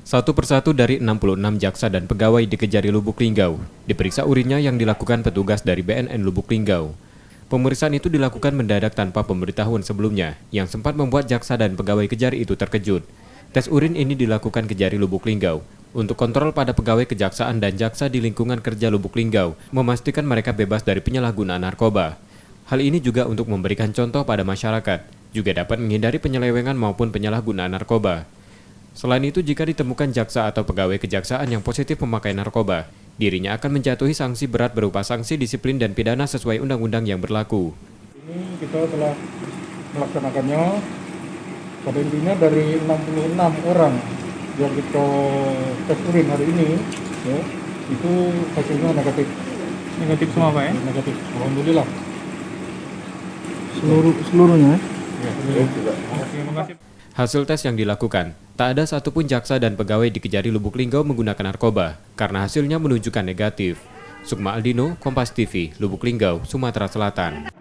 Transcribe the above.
Satu persatu dari 66 jaksa dan pegawai di Kejari Lubuk Linggau diperiksa urinnya yang dilakukan petugas dari BNN Lubuk Linggau. Pemeriksaan itu dilakukan mendadak tanpa pemberitahuan sebelumnya, yang sempat membuat jaksa dan pegawai Kejari itu terkejut. Tes urin ini dilakukan Kejari Lubuk Linggau untuk kontrol pada pegawai kejaksaan dan jaksa di lingkungan kerja Lubuk Linggau, memastikan mereka bebas dari penyalahgunaan narkoba. Hal ini juga untuk memberikan contoh pada masyarakat, juga dapat menghindari penyelewengan maupun penyalahgunaan narkoba. Selain itu, jika ditemukan jaksa atau pegawai kejaksaan yang positif memakai narkoba, dirinya akan menjatuhi sanksi berat berupa sanksi disiplin dan pidana sesuai undang-undang yang berlaku. Ini kita telah melaksanakannya. Pada intinya dari 66 orang yang kita tes urin hari ini, ya, itu hasilnya negatif. Negatif semua Pak ya? Negatif, alhamdulillah. Seluruhnya? Ya, Terima kasih. Hasil tes yang dilakukan, tak ada satupun jaksa dan pegawai di Kejari Lubuk Linggau menggunakan narkoba karena hasilnya menunjukkan negatif. Sukma Aldino, Kompas TV, Lubuk Linggau, Sumatera Selatan.